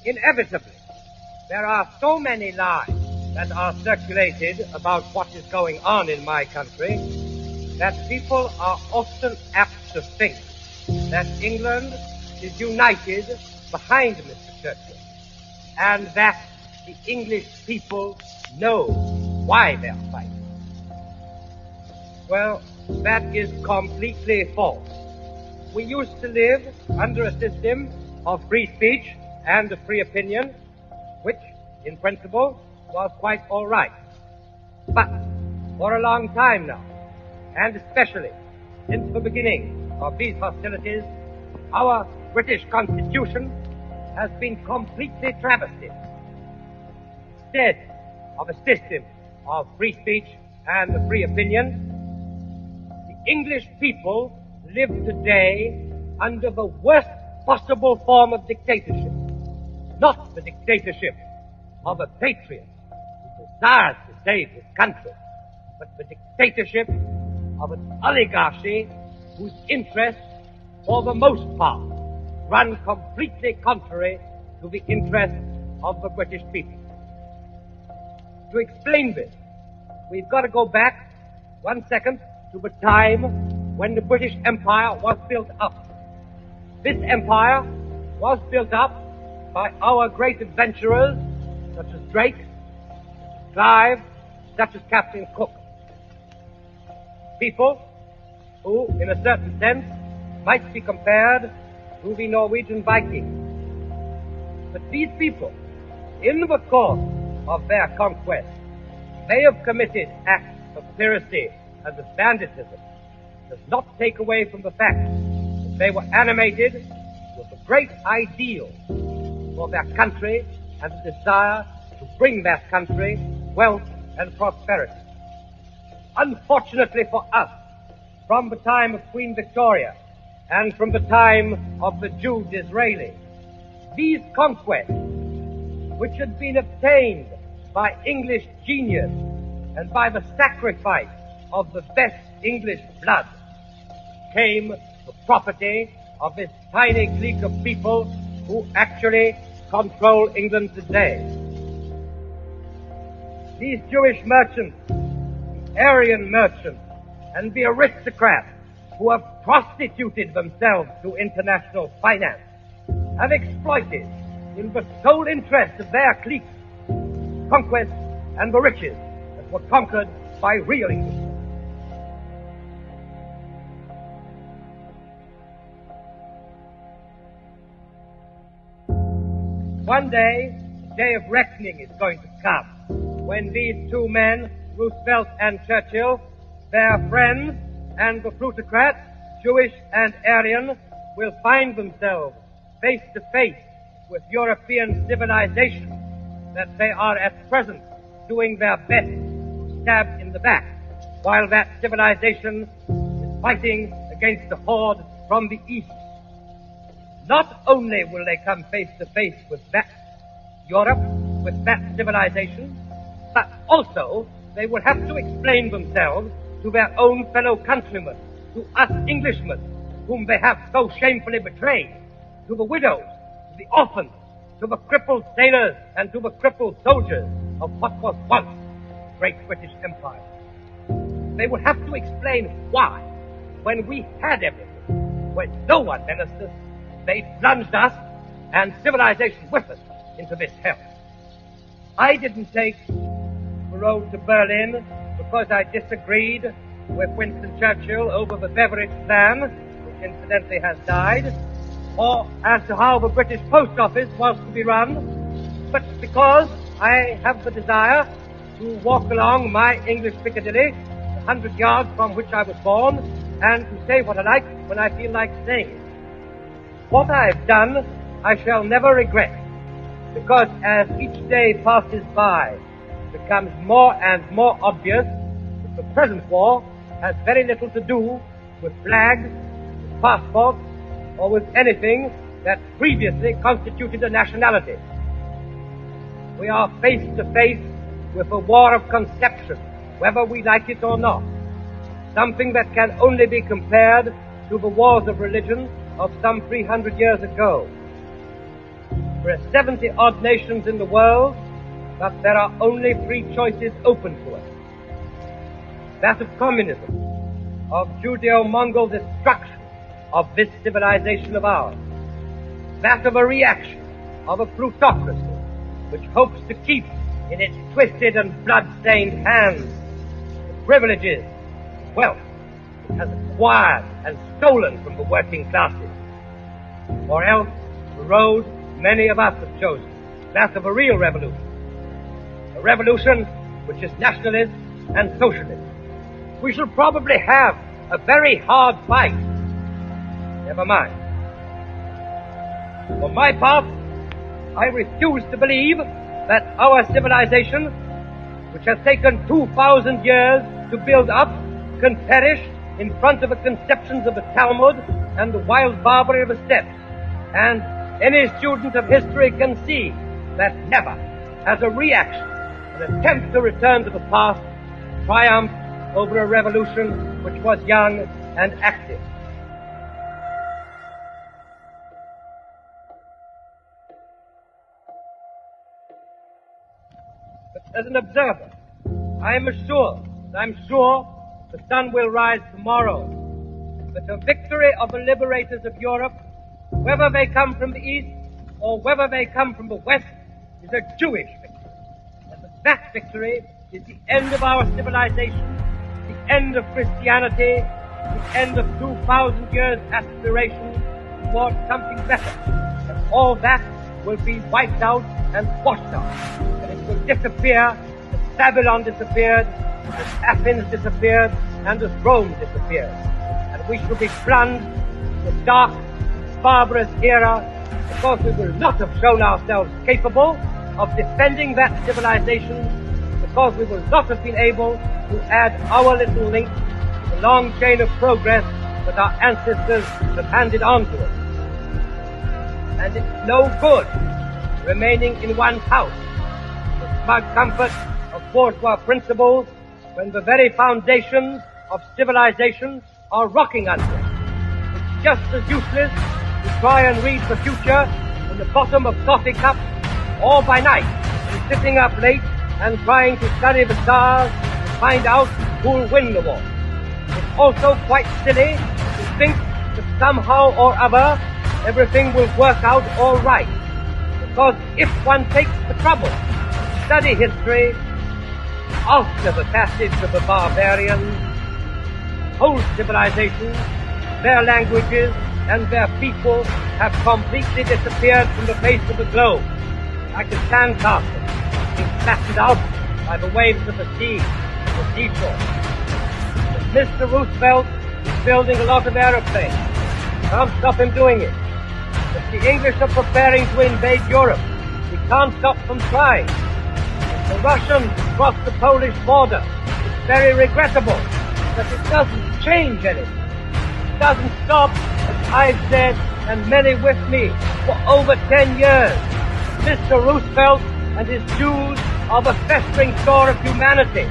inevitably, there are so many lies that are circulated about what is going on in my country that people are often apt to think that England is united behind Mr. Churchill, and that the English people know why they're fighting. Well, that is completely false. We used to live under a system of free speech and of free opinion, which, in principle, was quite all right. But for a long time now, and especially since the beginning of these hostilities, our British Constitution has been completely travestied. Instead of a system of free speech and free opinion, the English people live today under the worst possible form of dictatorship. Not the dictatorship of a patriot who desires to save his country, but the dictatorship of an oligarchy whose interests, for the most part, run completely contrary to the interests of the British people. To explain this, we've got to go back 1 second to the time when the British Empire was built up. This empire was built up by our great adventurers, such as Drake, such as Clive, such as Captain Cook. People who, in a certain sense, might be compared to the Norwegian Vikings. But these people, in the course of their conquest, may have committed acts of piracy and of banditism, does not take away from the fact that they were animated with a great ideal for their country and a desire to bring that country wealth and prosperity. Unfortunately for us, from the time of Queen Victoria and from the time of the Jew Disraeli, these conquests, which had been obtained by English genius and by the sacrifice of the best English blood, came the property of this tiny clique of people who actually control England today. These Jewish merchants, the Aryan merchants, and the aristocrats who have prostituted themselves to international finance have exploited, in the sole interest of their cliques, conquest and the riches that were conquered by real Englishmen. One day, the day of reckoning is going to come, when these two men, Roosevelt and Churchill, their friends and the plutocrats, Jewish and Aryan, will find themselves face to face with European civilization that they are at present doing their best to stab in the back, while that civilization is fighting against the horde from the east. Not only will they come face to face with that Europe, with that civilization, but also they will have to explain themselves to their own fellow countrymen, to us Englishmen, whom they have so shamefully betrayed, to the widows, to the orphans, to the crippled sailors, and to the crippled soldiers of what was once the great British Empire. They will have to explain why, when we had everything, when no one menaced us, they plunged us and civilization with us into this hell. I didn't take the road to Berlin because I disagreed with Winston Churchill over the beverage plan, which incidentally has died, or as to how the British Post Office was to be run, but because I have the desire to walk along my English Piccadilly, 100 yards from which I was born, and to say what I like when I feel like saying it. What I've done, I shall never regret, because as each day passes by, it becomes more and more obvious that the present war has very little to do with flags, with passports, or with anything that previously constituted a nationality. We are face to face with a war of conception, whether we like it or not, something that can only be compared to the wars of religion of some 300 years ago. There are 70-odd nations in the world, but there are only 3 choices open to us. That of communism, of Judeo-Mongol destruction of this civilization of ours. That of a reaction, of a plutocracy, which hopes to keep in its twisted and blood-stained hands the privileges, wealth it has acquired and stolen from the working classes. Or else, the road many of us have chosen, that of a real revolution. A revolution which is nationalist and socialist. We shall probably have a very hard fight. Never mind. For my part, I refuse to believe that our civilization, which has taken 2,000 years to build up, can perish in front of the conceptions of the Talmud and the wild barbarity of the steppes. And any student of history can see that never has a reaction, an attempt to return to the past, triumphed over a revolution which was young and active. But as an observer, I'm sure the sun will rise tomorrow, that the victory of the liberators of Europe, whether they come from the East or whether they come from the West, is a Jewish victory. And that victory is the end of our civilization, the end of Christianity, the end of 2,000 years aspiration towards something better. And all that will be wiped out and washed out. And it will disappear as Babylon disappeared, as Athens disappeared, and as Rome disappeared. And we shall be plunged in the dark, barbarous era because we will not have shown ourselves capable of defending that civilization, because we will not have been able to add our little link to the long chain of progress that our ancestors have handed on to us. And it's no good remaining in one's house, the smug comfort of bourgeois principles, when the very foundations of civilization are rocking under it. It's just as useless to try and read the future in the bottom of coffee cups or by night, and sitting up late and trying to study the stars to find out who'll win the war. It's also quite silly to think that somehow or other everything will work out all right. Because if one takes the trouble to study history after the passage of the barbarians, whole civilizations, their languages, and their people have completely disappeared from the face of the globe, like a sandcastle being flattened out by the waves of the sea, the seashore. But Mr. Roosevelt is building a lot of aeroplanes. Can't stop him doing it. If the English are preparing to invade Europe, we can't stop them trying. If the Russians cross the Polish border, it's very regrettable, but it doesn't change anything. It doesn't stop, as I've said, and many with me, for over 10 years. Mr. Roosevelt and his Jews are the festering sore of humanity.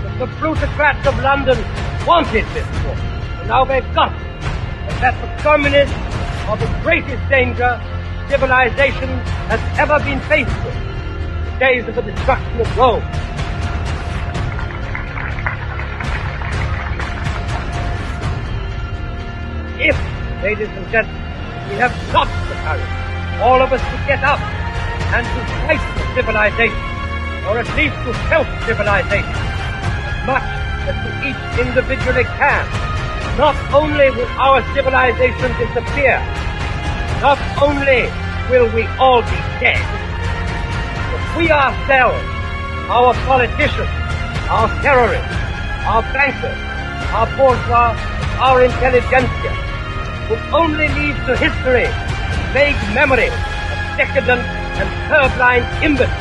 But the plutocrats of London wanted this war, and now they've got it. And that the communists are the greatest danger civilization has ever been faced with. The days of the destruction of Rome. If, ladies and gentlemen, we have not the courage, all of us, to get up and to fight for civilization, or at least to self-civilization, as much as we each individually can, not only will our civilization disappear, not only will we all be dead, but we ourselves, our politicians, our terrorists, our bankers, our bourgeois, our intelligentsia, will only leave to history vague memories of decadent and purblind imbeciles,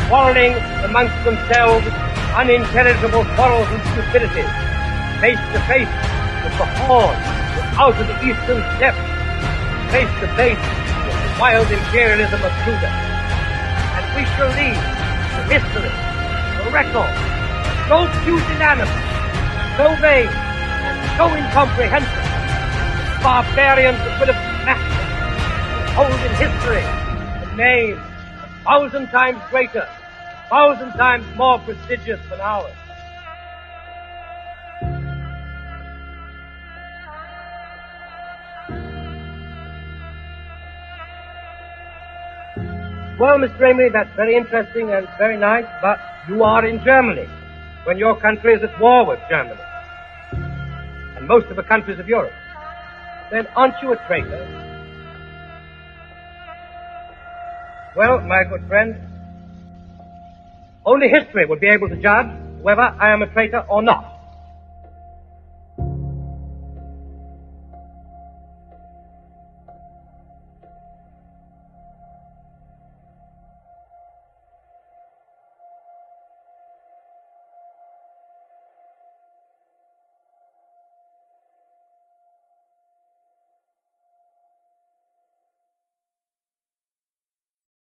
quarreling amongst themselves unintelligible quarrels and stupidities, face to face with the hordes out of the eastern steppes, face to face with the wild imperialism of Judah. And we shall leave to history a record so pusillanimous, so vague, and so incomprehensible, barbarians that would have smashed it, hold in history the name, 1,000 times greater, 1,000 times more prestigious than ours. Well, Mr. Amery, that's very interesting and very nice, but you are in Germany, when your country is at war with Germany, and most of the countries of Europe. Then aren't you a traitor? Well, my good friend, only history will be able to judge whether I am a traitor or not.